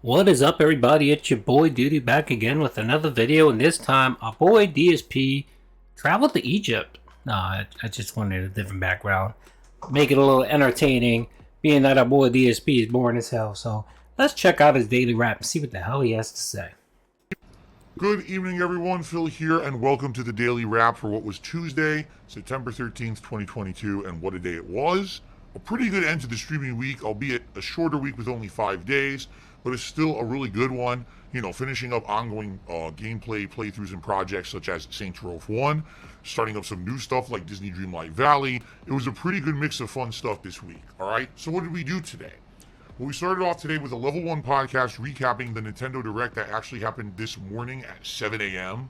What is up, everybody? It's your boy Duty back again with another video, and this time our boy DSP traveled to Egypt. I just wanted a different background, make it a little entertaining, being that our boy DSP is boring as hell. So let's check out his daily rap and see what the hell he has to say. Good evening, everyone. Phil here, and welcome to the Daily Wrap for what was Tuesday, September 13th, 2022, and what a day it was. A pretty good end to the streaming week, albeit a shorter week with only 5 days, but it's still a really good one. You know, finishing up ongoing gameplay playthroughs and projects such as Saints Row 1, starting up some new stuff like Disney Dreamlight Valley. It was a pretty good mix of fun stuff this week, alright? So what did we do today? Well, we started off today with a Level 1 podcast recapping the Nintendo Direct that actually happened this morning at 7 a.m.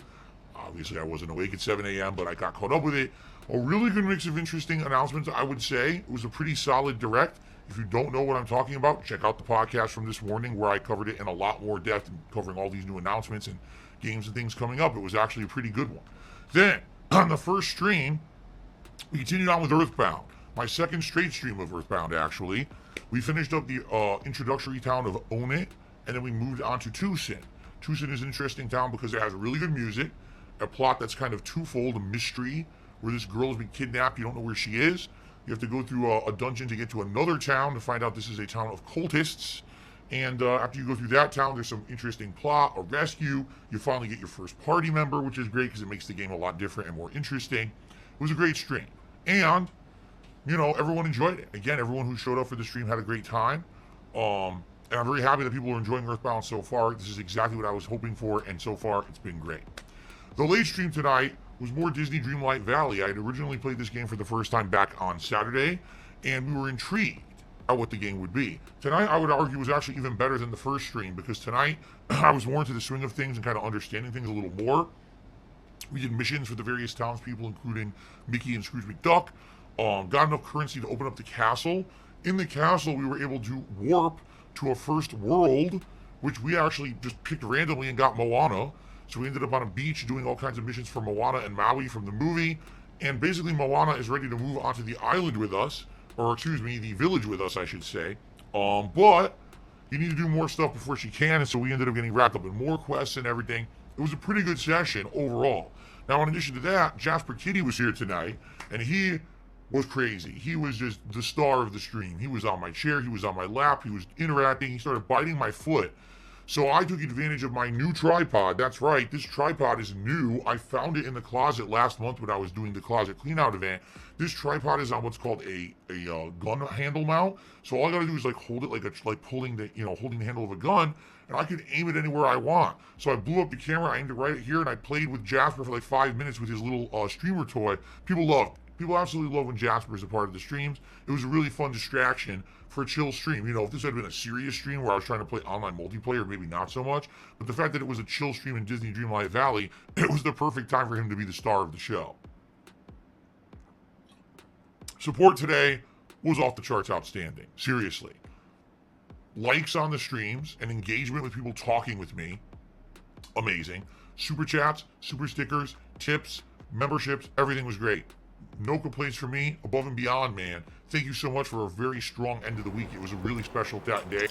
Obviously, I wasn't awake at 7 a.m., but I got caught up with it. A really good mix of interesting announcements, I would say. It was a pretty solid Direct. If you don't know what I'm talking about, check out the podcast from this morning where I covered it in a lot more depth and covering all these new announcements and games and things coming up. It was actually a pretty good one. Then, on the first stream, we continued on with Earthbound. My second straight stream of Earthbound, actually. We finished up the introductory town of Own It, and then we moved on to Tucson. Tucson is an interesting town because it has really good music, a plot that's kind of twofold, a mystery, where this girl has been kidnapped, you don't know where she is. You have to go through a dungeon to get to another town to find out this is a town of cultists. And after you go through that town, there's some interesting plot, a rescue. You finally get your first party member, which is great because it makes the game a lot different and more interesting. It was a great stream. And you know, everyone enjoyed it. Again, everyone who showed up for the stream had a great time. And I'm very happy that people are enjoying Earthbound so far. This is exactly what I was hoping for, and so far, it's been great. The late stream tonight was more Disney Dreamlight Valley. I had originally played this game for the first time back on Saturday, and we were intrigued at what the game would be. Tonight, I would argue, was actually even better than the first stream, because tonight, I was more into the swing of things and kind of understanding things a little more. We did missions for the various townspeople, including Mickey and Scrooge McDuck. Got enough currency to open up the castle. In the castle, we were able to warp to a first world, which we actually just picked randomly and got Moana. So we ended up on a beach doing all kinds of missions for Moana and Maui from the movie. And basically, Moana is ready to move onto the island with us, or excuse me, the village with us, I should say. But you need to do more stuff before she can, and so we ended up getting wrapped up in more quests and everything. It was a pretty good session overall. Now, in addition to that, Jasper Kitty was here tonight, and he was crazy. He was just the star of the stream. He was on my chair, he was on my lap, he was interacting, he started biting my foot. So I took advantage of my new tripod. That's right, this tripod is new. I found it in the closet last month when I was doing the closet cleanout event. This tripod is on what's called a gun handle mount. So all I gotta do is like hold it like pulling the holding the handle of a gun, and I can aim it anywhere I want. So I blew up the camera, I aimed it right here, and I played with Jasper for like 5 minutes with his little streamer toy. People absolutely love when Jasper is a part of the streams. It was a really fun distraction for a chill stream. You know, if this had been a serious stream where I was trying to play online multiplayer, maybe not so much. But the fact that it was a chill stream in Disney Dreamlight Valley, it was the perfect time for him to be the star of the show. Support today was off the charts outstanding. Seriously. Likes on the streams and engagement with people talking with me. Amazing. Super chats, super stickers, tips, memberships, everything was great. No complaints from me, above and beyond, man. Thank you so much for a very strong end of the week. It was a really special day.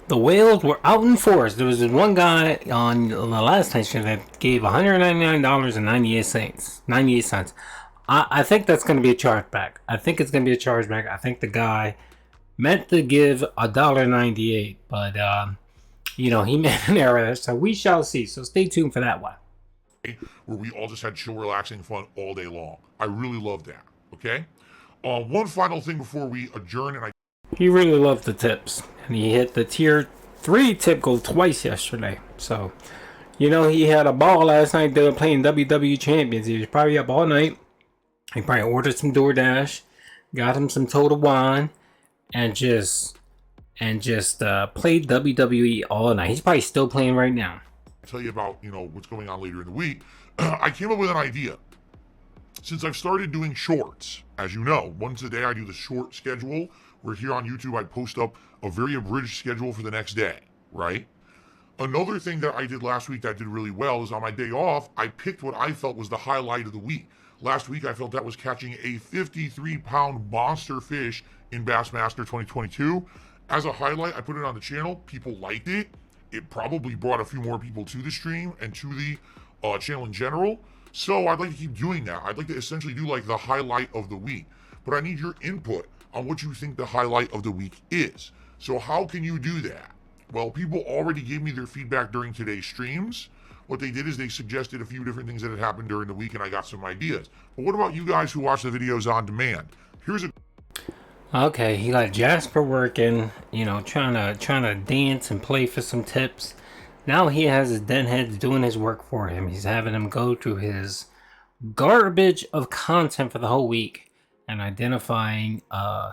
The whales were out in force. There was this one guy on the last night stream that gave $199.98. 98 cents. I think that's going to be a chargeback. I think it's going to be a chargeback. I think the guy meant to give $1.98, but he made an error, so we shall see. So stay tuned for that one. Where we all just had chill, relaxing fun all day long. I really loved that. Okay? One final thing before we adjourn, and he really loved the tips, and he hit the tier 3 tip goal twice yesterday. So, he had a ball last night. They were playing WWE Champions. He was probably up all night. He probably ordered some DoorDash, got him some Total Wine, and just played WWE all night. He's probably still playing right now. Tell you about what's going on later in the week. I came up with an idea. Since I've started doing shorts, as you know, once a day I do the short schedule, where here on YouTube I post up a very abridged schedule for the next day, right? Another thing that I did last week that I did really well is on my day off, I picked what I felt was the highlight of the week. Last week I felt that was catching a 53-pound monster fish in Bassmaster 2022. As a highlight, I put it on the channel. People liked it. it probably brought a few more people to the stream and to the channel in general. So I'd like to keep doing that. I'd like to essentially do like the highlight of the week, but I need your input on what you think the highlight of the week is. So how can you do that? Well, people already gave me their feedback during today's streams. What they did is they suggested a few different things that had happened during the week, and I got some ideas. But what about you guys who watch the videos on demand? Here's a Okay, he got Jasper working, you know, trying to dance and play for some tips. Now he has his den heads doing his work for him. He's having him go through his garbage of content for the whole week and identifying I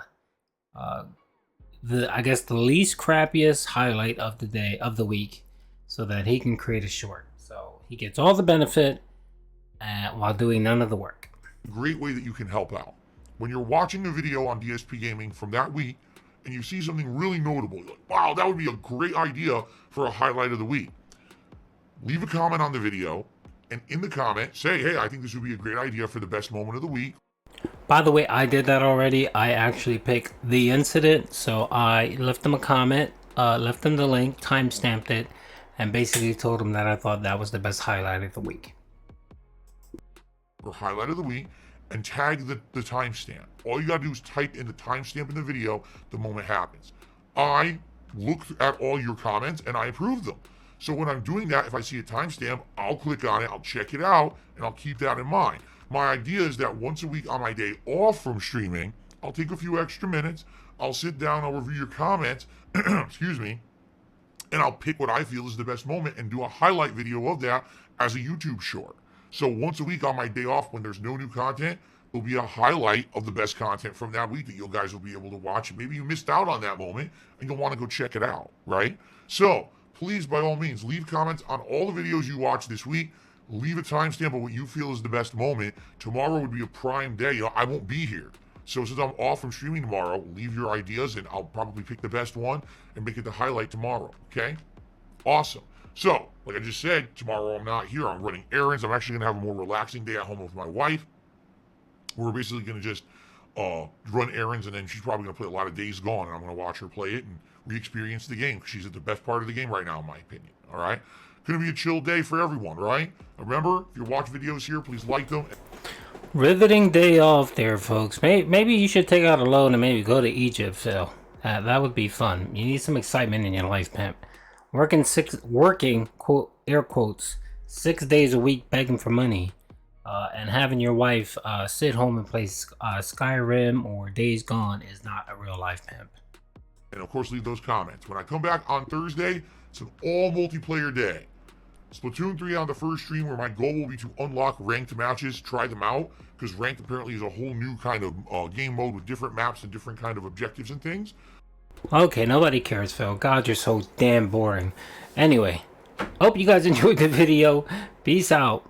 guess the least crappiest highlight of the day of the week, so that he can create a short. So he gets all the benefit while doing none of the work. great way that you can help out. When you're watching a video on DSP Gaming from that week and you see something really notable, you're like, wow, that would be a great idea for a highlight of the week. Leave a comment on the video, and in the comment, say, hey, I think this would be a great idea for the best moment of the week. By the way, I did that already. I actually picked the incident, so I left them a comment, left them the link, timestamped it, and basically told them that I thought that was the best highlight of the week. Or highlight of the week, and tag the timestamp. All you gotta do is type in the timestamp in the video the moment happens. I looked at all your comments and I approved them. So when I'm doing that, if I see a timestamp, I'll click on it, I'll check it out, and I'll keep that in mind. My idea is that once a week on my day off from streaming, I'll take a few extra minutes, I'll sit down, I'll review your comments, excuse me, and I'll pick what I feel is the best moment and do a highlight video of that as a YouTube short. So once a week on my day off when there's no new content, there'll be a highlight of the best content from that week that you guys will be able to watch. Maybe you missed out on that moment and you'll want to go check it out, right? So please, by all means, leave comments on all the videos you watch this week. Leave a timestamp of what you feel is the best moment. Tomorrow would be a prime day. I won't be here. So since I'm off from streaming tomorrow, leave your ideas and I'll probably pick the best one and make it the highlight tomorrow, okay? Awesome. So, like I just said, tomorrow I'm not here. I'm running errands. I'm actually going to have a more relaxing day at home with my wife. We're basically going to just run errands, and then she's probably going to play a lot of Days Gone, and I'm going to watch her play it and re-experience the game, because she's at the best part of the game right now, in my opinion, all right? Going to be a chill day for everyone, right? Remember, if you watch videos here, please like them. Riveting day off there, folks. Maybe you should take out a loan and maybe go to Egypt, Phil. That would be fun. You need some excitement in your life, pimp. Working, quote, air quotes, 6 days a week begging for money, and having your wife sit home and play Skyrim or Days Gone is not a real life pimp. And of course, leave those comments. When I come back on Thursday, it's an all multiplayer day. Splatoon 3 on the first stream, where my goal will be to unlock ranked matches, try them out, because ranked apparently is a whole new kind of game mode with different maps and different kind of objectives and things. Okay, nobody cares, Phil. God, you're so damn boring. Anyway, hope you guys enjoyed the video. Peace out.